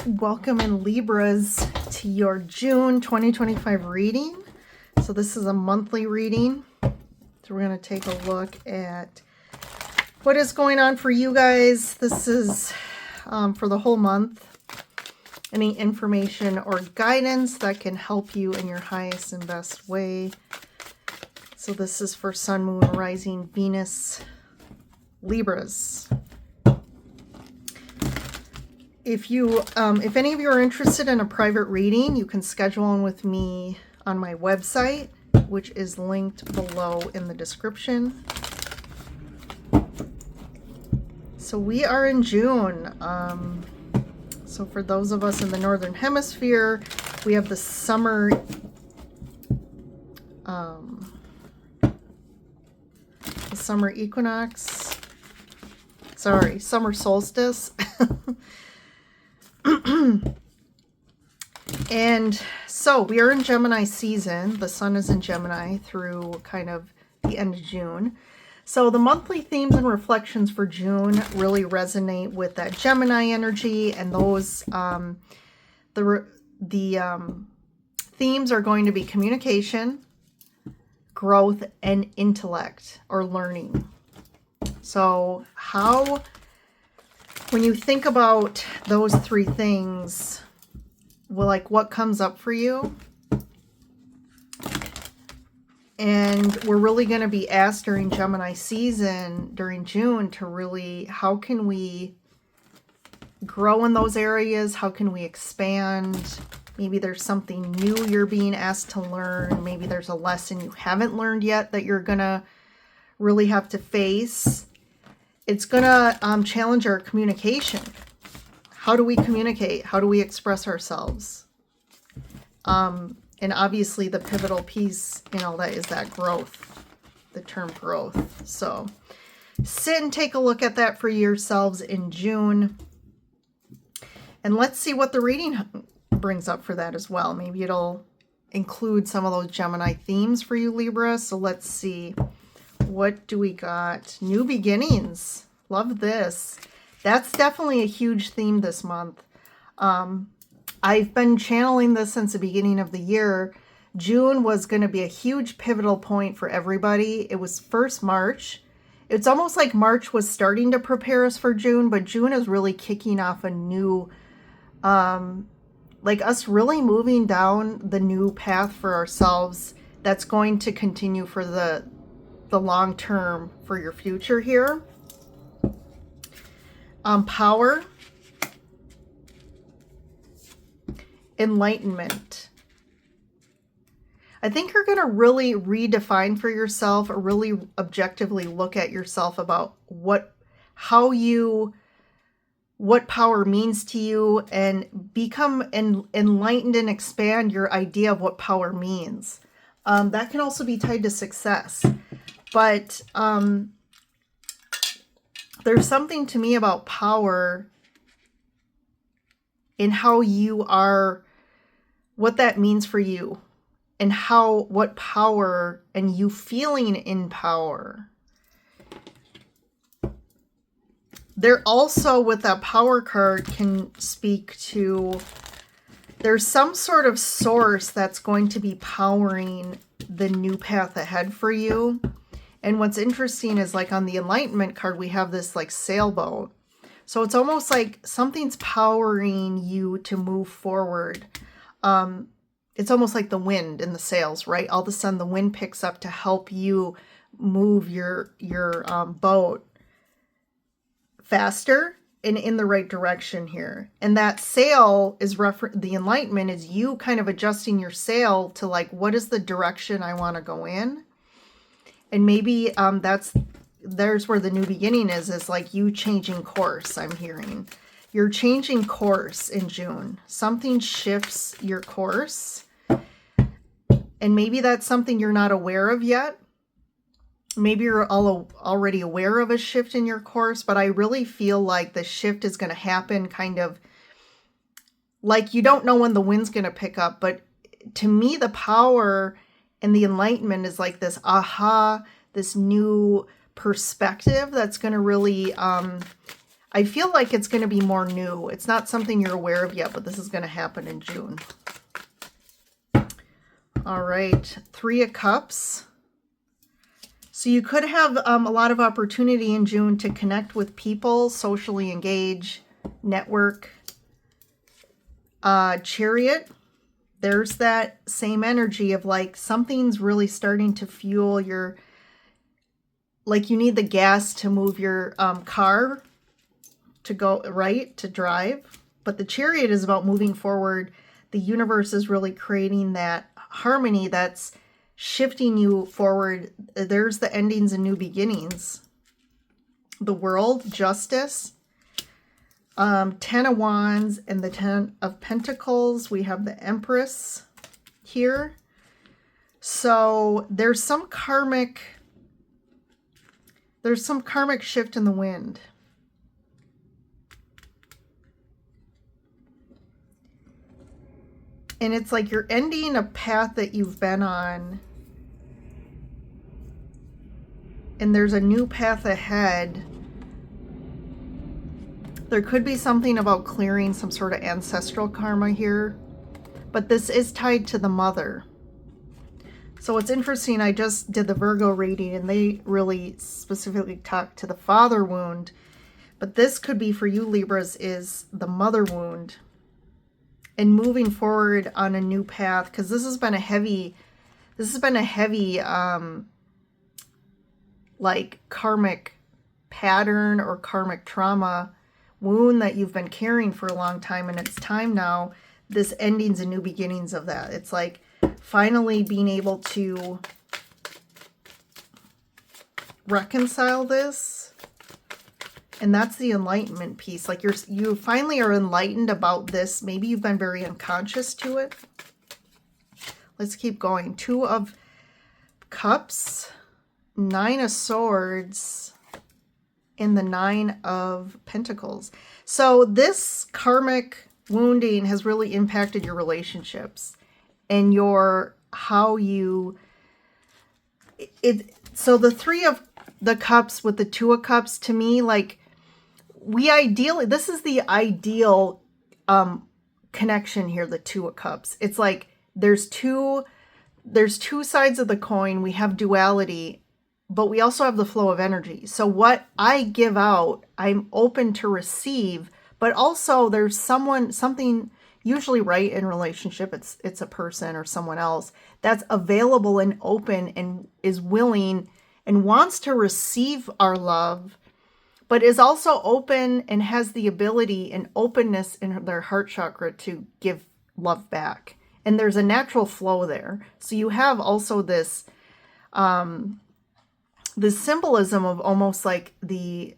Welcome in Libras to your June 2025 reading. So this is a monthly reading. So we're going to take a look at what is going on for you guys. This is for the whole month. Any information or guidance that can help you in your highest and best way. So this is for Sun, Moon, Rising, Venus, Libras. If any of you are interested in a private reading, you can schedule one with me on my website, which is linked below in the description. So we are in June. So for those of us in the Northern Hemisphere, we have the summer equinox. Sorry, summer solstice. And so we are in Gemini season. The sun is in Gemini through kind of the end of June. So the monthly themes and reflections for June really resonate with that Gemini energy, and those themes are going to be communication, growth, and intellect or learning. So when you think about those three things, well, like what comes up for you? And we're really going to be asked during Gemini season, during June, to really, how can we grow in those areas? How can we expand? Maybe there's something new you're being asked to learn. Maybe there's a lesson you haven't learned yet that you're going to really have to face. It's going to challenge our communication. How do we communicate? How do we express ourselves? And obviously the pivotal piece in all that is that growth, the term growth. So sit and take a look at that for yourselves in June. And let's see what the reading brings up for that as well. Maybe it'll include some of those Gemini themes for you, Libra. So let's see. What do we got? New beginnings. Love this. That's definitely a huge theme this month. I've been channeling this since the beginning of the year. June was going to be a huge pivotal point for everybody. It was first March. It's almost like March was starting to prepare us for June, but June is really kicking off a new, like us really moving down the new path for ourselves that's going to continue for the long term for your future here. Power, enlightenment. I think you're going to really redefine for yourself, or really objectively look at yourself about what power means to you, and become enlightened and expand your idea of what power means. That can also be tied to success. But there's something to me about power in how you are, what that means for you, and what power and you feeling in power. There also, with that power card, can speak to, there's some sort of source that's going to be powering the new path ahead for you. And what's interesting is, like on the Enlightenment card, we have this like sailboat. So it's almost like something's powering you to move forward. It's almost like the wind in the sails, right? All of a sudden the wind picks up to help you move your boat faster and in the right direction here. And that sail is the Enlightenment is you kind of adjusting your sail to like, what is the direction I want to go in? And maybe there's where the new beginning is like you changing course. I'm hearing you're changing course in June. Something shifts your course, and maybe that's something you're not aware of yet. Maybe you're already aware of a shift in your course, but I really feel like the shift is going to happen kind of like you don't know when the wind's going to pick up. But to me, the power and the enlightenment is like this aha, this new perspective that's going to really, I I feel like it's going to be more new. It's not something you're aware of yet, but this is going to happen in June. All right, 3 of Cups. So you could have a lot of opportunity in June to connect with people, socially engage, network. Chariot, there's that same energy of like something's really starting to fuel your, like you need the gas to move your car to go, right, to drive. But the Chariot is about moving forward. The universe is really creating that harmony that's shifting you forward. There's the endings and new beginnings. The World, Justice, 10 of Wands, and the 10 of Pentacles. We have the Empress here. So there's some karmic shift in the wind. And it's like you're ending a path that you've been on. And there's a new path ahead. There could be something about clearing some sort of ancestral karma here. But this is tied to the mother. So it's interesting. I just did the Virgo reading and they really specifically talked to the father wound. But this could be for you, Libras, is the mother wound. And moving forward on a new path, because this has been a heavy, like karmic pattern or karmic trauma wound that you've been carrying for a long time, and it's time now, this endings and new beginnings of that. It's like finally being able to reconcile this. And that's the enlightenment piece. Like you finally are enlightened about this. Maybe you've been very unconscious to it. Let's keep going. 2 of Cups, 9 of Swords, and the 9 of Pentacles. So this karmic wounding has really impacted your relationships and how you, so the 3 of the Cups with the 2 of Cups, to me, like, this is the ideal connection here, the 2 of Cups. It's like there's two sides of the coin. We have duality, but we also have the flow of energy. So what I give out, I'm open to receive, but also there's something usually, right, in relationship, it's a person or someone else that's available and open and is willing and wants to receive our love, but is also open and has the ability and openness in their heart chakra to give love back. And there's a natural flow there. So you have also this symbolism of almost like the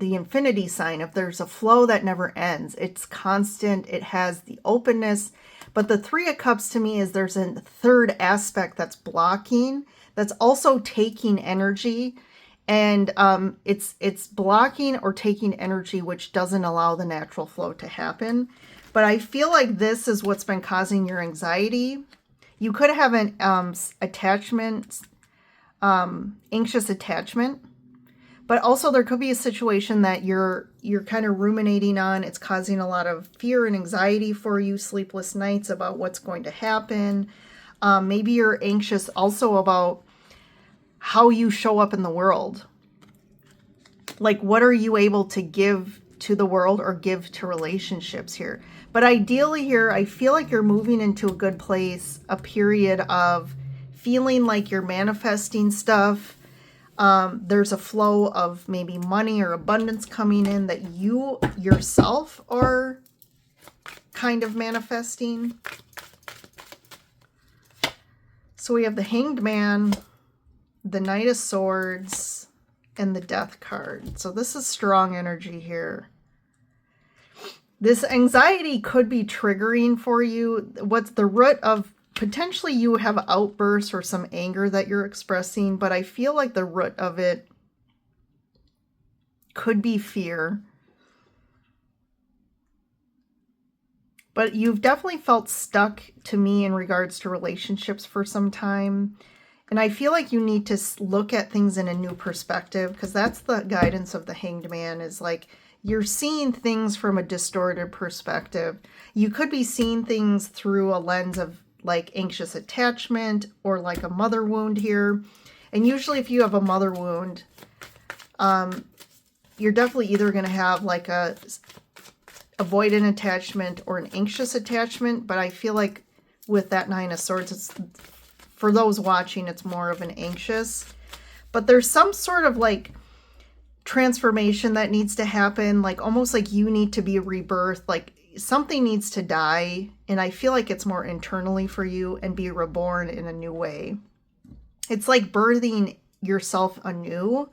infinity sign. If there's a flow that never ends, it's constant, it has the openness. But the 3 of Cups to me is there's a third aspect that's blocking, that's also taking energy. And it's blocking or taking energy, which doesn't allow the natural flow to happen. But I feel like this is what's been causing your anxiety. You could have an anxious attachment, but also there could be a situation that you're kind of ruminating on. It's causing a lot of fear and anxiety for you, sleepless nights about what's going to happen. Maybe you're anxious also about how you show up in the world. Like, what are you able to give to the world or give to relationships here? But ideally here, I feel like you're moving into a good place, a period of feeling like you're manifesting stuff. There's a flow of maybe money or abundance coming in that you yourself are kind of manifesting. So we have the Hanged Man, the Knight of Swords, and the Death card. So this is strong energy here. This anxiety could be triggering for you. What's the root of, potentially you have outbursts or some anger that you're expressing, but I feel like the root of it could be fear. But you've definitely felt stuck to me in regards to relationships for some time. And I feel like you need to look at things in a new perspective, because that's the guidance of the Hanged Man, is like you're seeing things from a distorted perspective. You could be seeing things through a lens of like anxious attachment or like a mother wound here. And usually if you have a mother wound, you're definitely either going to have like a avoidant attachment or an anxious attachment. But I feel like with that Nine of Swords, it's, for those watching, it's more of an anxious. But there's some sort of like transformation that needs to happen, like almost like you need to be rebirthed, like something needs to die, and I feel like it's more internally for you and be reborn in a new way. It's like birthing yourself anew,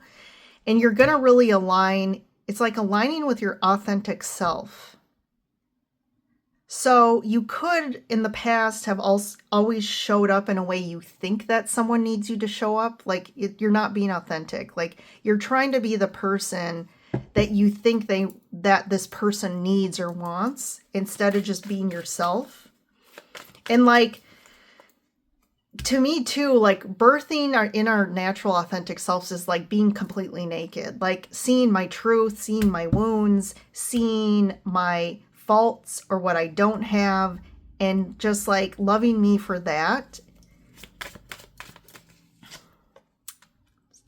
and you're going to really align. It's like aligning with your authentic self. So you could in the past have always showed up in a way you think that someone needs you to show up. Like you're not being authentic. Like you're trying to be the person that you think that this person needs or wants, instead of just being yourself. And like, to me too, like birthing in our natural authentic selves is like being completely naked, like seeing my truth, seeing my wounds, seeing my faults or what I don't have, and just like loving me for that.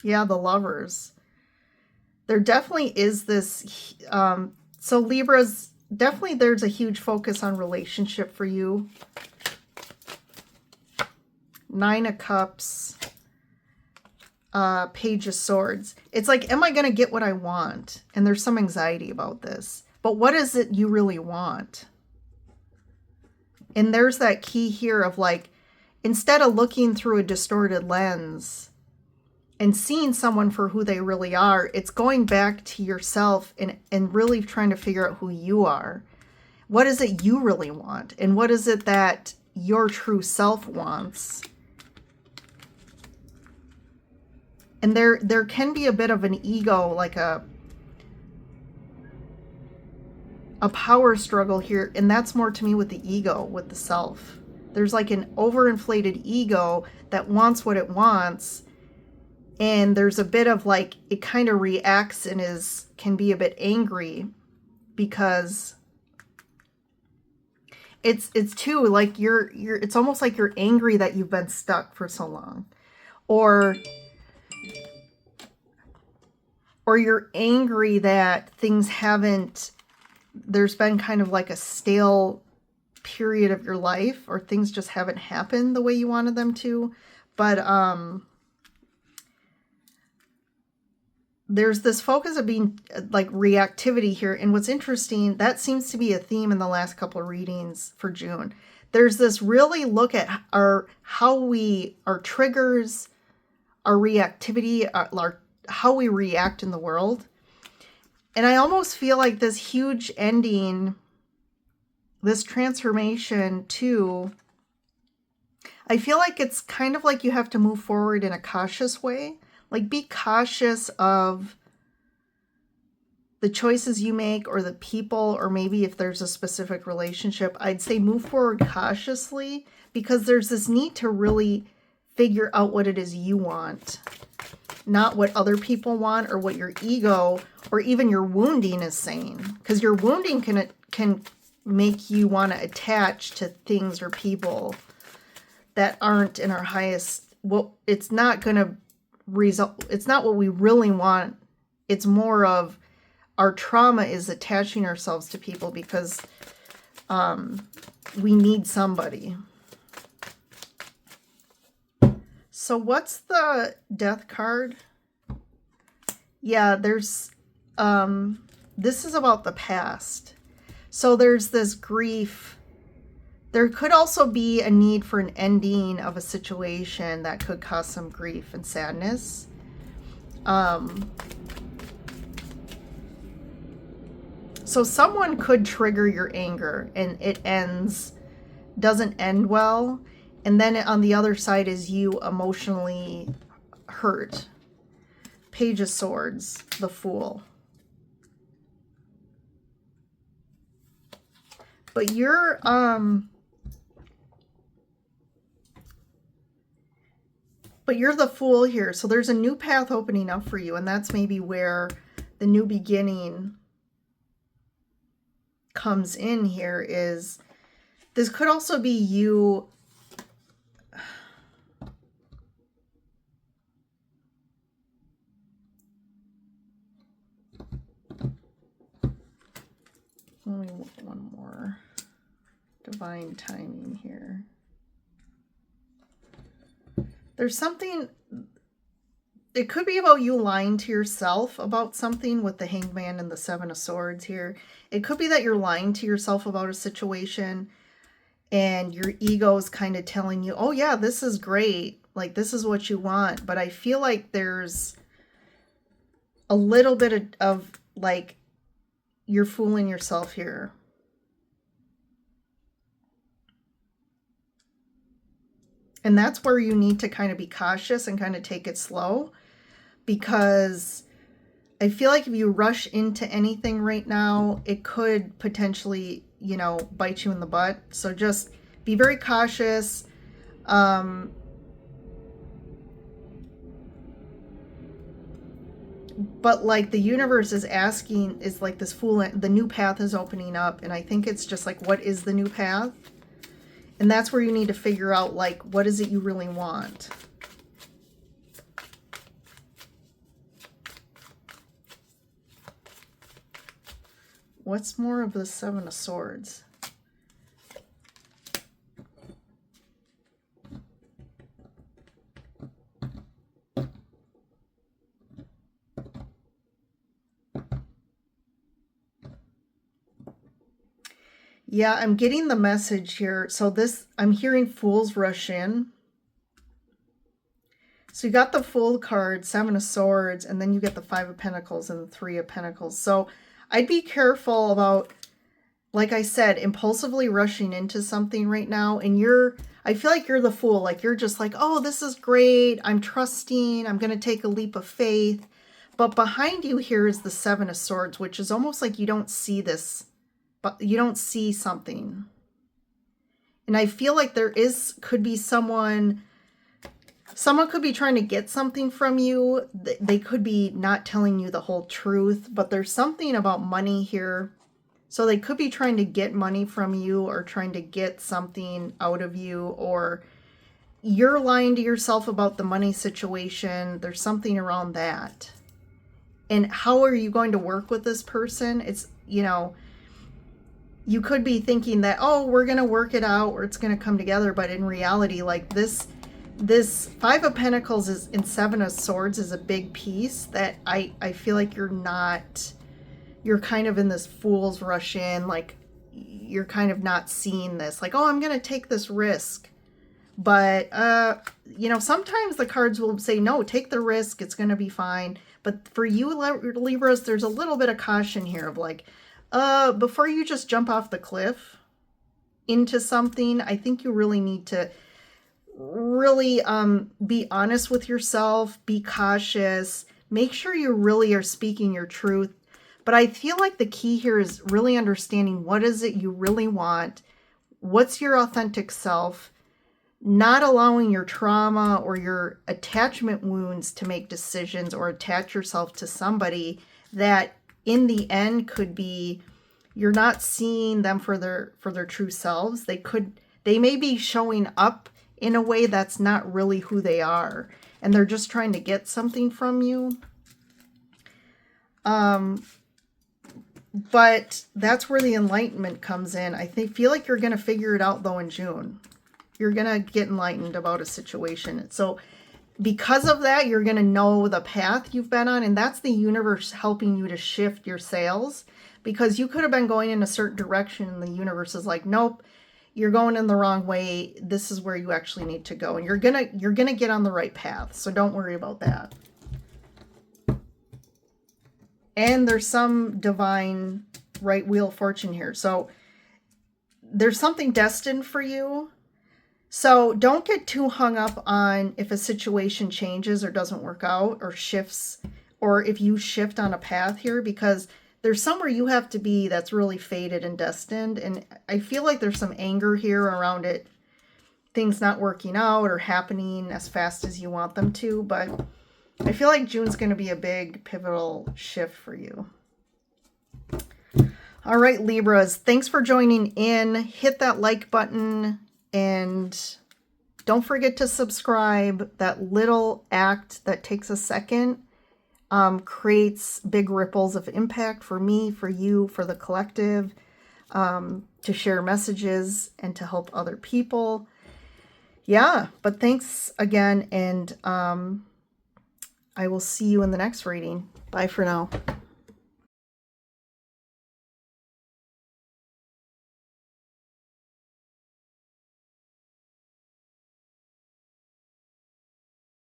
Yeah, the Lovers. There definitely is this, so Libras, definitely there's a huge focus on relationship for you. Nine of Cups, Page of Swords. It's like, am I going to get what I want? And there's some anxiety about this. But what is it you really want? And there's that key here of like, instead of looking through a distorted lens and seeing someone for who they really are, it's going back to yourself and really trying to figure out who you are. What is it you really want? And what is it that your true self wants? And there can be a bit of an ego, like a power struggle here. And that's more to me with the ego, with the self. There's like an overinflated ego that wants what it wants. And there's a bit of like, it kind of reacts and can be a bit angry because it's too like it's almost like you're angry that you've been stuck for so long, or you're angry that things there's been kind of like a stale period of your life, or things just haven't happened the way you wanted them to. But there's this focus of being like reactivity here. And what's interesting, that seems to be a theme in the last couple of readings for June. There's this really look at our triggers, our reactivity, how we react in the world. And I almost feel like this huge ending, this transformation too, I feel like it's kind of like you have to move forward in a cautious way. Like be cautious of the choices you make, or the people, or maybe if there's a specific relationship, I'd say move forward cautiously, because there's this need to really figure out what it is you want, not what other people want or what your ego or even your wounding is saying. Because your wounding can make you want to attach to things or people that aren't in our highest, it's not going to result, it's not what we really want. It's more of our trauma is attaching ourselves to people because we need somebody. So what's the Death card? Yeah, there's this is about the past. So there's this grief. There could also be a need for an ending of a situation that could cause some grief and sadness. So someone could trigger your anger and it doesn't end well. And then on the other side is you emotionally hurt. Page of Swords, the Fool. But you're the Fool here. So there's a new path opening up for you, and that's maybe where the new beginning comes in here is this could also be you. Only one more divine timing here. There's something, it could be about you lying to yourself about something with the Hangman and the Seven of Swords here. It could be that you're lying to yourself about a situation and your ego is kind of telling you, oh yeah, this is great. Like, this is what you want. But I feel like there's a little bit of like, you're fooling yourself here. And that's where you need to kind of be cautious and kind of take it slow, because I feel like if you rush into anything right now, it could potentially, you know, bite you in the butt. So just be very cautious. But like the universe is asking, is like this Fool, the new path is opening up. And I think it's just like, what is the new path? And that's where you need to figure out, like, what is it you really want? What's more of the Seven of Swords? Yeah, I'm getting the message here. So this, I'm hearing Fools rush in. So you got the Fool card, Seven of Swords, and then you get the Five of Pentacles and the Three of Pentacles. So I'd be careful about, like I said, impulsively rushing into something right now. And I feel like you're the Fool. Like, you're just like, oh, this is great. I'm trusting. I'm going to take a leap of faith. But behind you here is the Seven of Swords, which is almost like you don't see this, but you don't see something. And I feel like could be someone could be trying to get something from you. They could be not telling you the whole truth, but there's something about money here. So they could be trying to get money from you or trying to get something out of you, or you're lying to yourself about the money situation. There's something around that. And how are you going to work with this person? It's, you know, you could be thinking that, oh, we're going to work it out or it's going to come together. But in reality, like this Five of Pentacles is in Seven of Swords is a big piece that I feel like you're kind of in this fool's rush in, like you're kind of not seeing this, like, oh, I'm going to take this risk. But, you know, sometimes the cards will say, no, take the risk. It's going to be fine. But for you, Libras, there's a little bit of caution here of like, before you just jump off the cliff into something, I think you really need to really be honest with yourself, be cautious, make sure you really are speaking your truth. But I feel like the key here is really understanding what is it you really want, what's your authentic self, not allowing your trauma or your attachment wounds to make decisions or attach yourself to somebody that in the end could be, you're not seeing them for their true selves. They may be showing up in a way that's not really who they are, and they're just trying to get something from you. But that's where the enlightenment comes in. I feel like you're going to figure it out though in June. You're going to get enlightened about a situation. So because of that, you're going to know the path you've been on, and that's the universe helping you to shift your sails, because you could have been going in a certain direction and the universe is like, nope, you're going in the wrong way. This is where you actually need to go, and you're going to get on the right path. So don't worry about that. And there's some divine right wheel fortune here. So there's something destined for you. So don't get too hung up on if a situation changes or doesn't work out or shifts, or if you shift on a path here, because there's somewhere you have to be that's really fated and destined. And I feel like there's some anger here around it, things not working out or happening as fast as you want them to. But I feel like June's going to be a big pivotal shift for you. All right, Libras, thanks for joining in. Hit that like button and don't forget to subscribe. That little act that takes a second creates big ripples of impact for me, for you, for the collective, to share messages and to help other people. Yeah, but thanks again, and I will see you in the next reading. Bye for now.